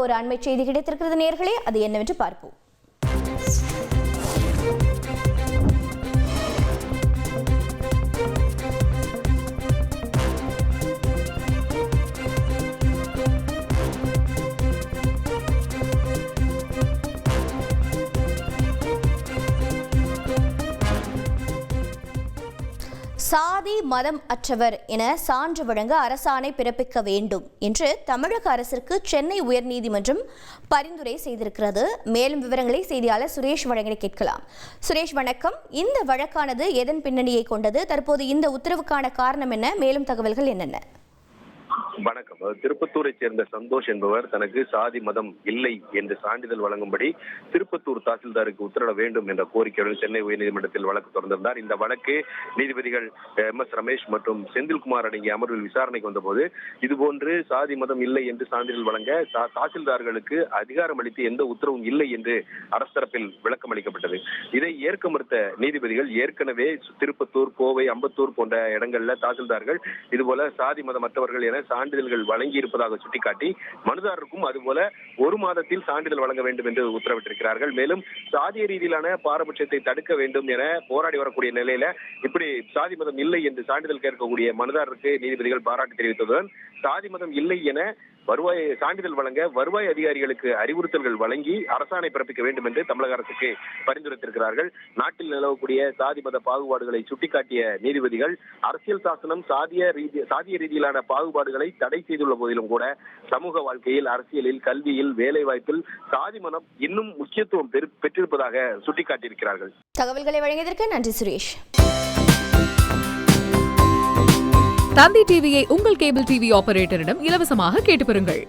ஒரு அண்மை செய்தி கிடைத்திருக்கிறது நேயர்களே, அது என்னவென்று பார்ப்போம். சாதி மதம் அற்றவர் என சான்று வழங்க அரசாணை பிறப்பிக்க வேண்டும் என்று தமிழக அரசிற்கு சென்னை உயர்நீதிமன்றம் பரிந்துரை செய்திருக்கிறது. மேலும் விவரங்களை செய்தியாளர் சுரேஷ் வழங்கிட கேட்கலாம். சுரேஷ் வணக்கம். இந்த வழக்கானது எதன் பின்னணியை கொண்டது? தற்போது இந்த உத்தரவுக்கான காரணம் என்ன? மேலும் தகவல்கள் என்னென்ன? வணக்கம். திருப்பத்தூரை சேர்ந்த சந்தோஷ் என்பவர் தனக்கு சாதி மதம் இல்லை என்று சான்றிதழ் வழங்கும்படி திருப்பத்தூர் தாசில்தாருக்கு உத்தரவிட வேண்டும் என்ற கோரிக்கையுடன் சென்னை உயர்நீதிமன்றத்தில் வழக்கு தொடர்ந்திருந்தார். இந்த வழக்கு நீதிபதிகள் MS ரமேஷ் மற்றும் செந்தில்குமார் அடங்கிய அமர்வில் விசாரணைக்கு வந்தபோது இதுபோன்று சாதி மதம் இல்லை என்று சான்றிதழ் வழங்க தாசில்தார்களுக்கு அதிகாரம் அளித்து எந்த உத்தரவும் இல்லை என்று அரசு தரப்பில் விளக்கம் அளிக்கப்பட்டது. இதை ஏற்க மறுத்த நீதிபதிகள் ஏற்கனவே திருப்பத்தூர், கோவை, அம்பத்தூர் போன்ற இடங்கள்ல தாசில்தார்கள் இதுபோல சாதி மதமற்றவர்கள் என சான்றிதழ்கள் வழங்கி இருப்பதாக சுட்டிக்காட்டி மனுதாரருக்கும் அதுபோல 1 மாதத்தில் சான்றிதழ் வழங்க வேண்டும் என்று உத்தரவிட்டிருக்கிறார்கள். மேலும் சாதிய ரீதியிலான பாரபட்சத்தை தடுக்க வேண்டும் என போராடி வரக்கூடிய நிலையில இப்படி சாதி மதம் இல்லை என்று சான்றிதழ் கேட்கக்கூடிய மனுதாரருக்கு நீதிபதிகள் பாராட்டு தெரிவித்ததுடன் சாதி மதம் இல்லை என சான்றிதழ் வழங்க வருவாய் அதிகாரிகளுக்கு அறிவுறுத்தல்கள் வழங்கி அரசாணை பிறப்பிக்க வேண்டும் என்று தமிழக அரசுக்கு பரிந்துரைத்திருக்கிறார்கள். நாட்டில் நிலவக்கூடிய சாதி மத பாகுபாடுகளை சுட்டிக்காட்டிய நீதிபதிகள் அரசியல் சாசனம் சாதிய ரீதியிலான பாகுபாடுகளை தடை செய்துள்ள போதிலும் கூட சமூக வாழ்க்கையில், அரசியலில், கல்வியில், வேலை வாய்ப்பில் சாதி மதம் இன்னும் முக்கியத்துவம் பெற்றிருப்பதாக சுட்டிக்காட்டியிருக்கிறார்கள். தகவல்களை வழங்கியதற்கு நன்றி சுரேஷ். தந்தி டிவியை உங்கள் கேபிள் டிவி ஆபரேட்டரிடம் இலவசமாக கேட்டு பெறுங்கள்.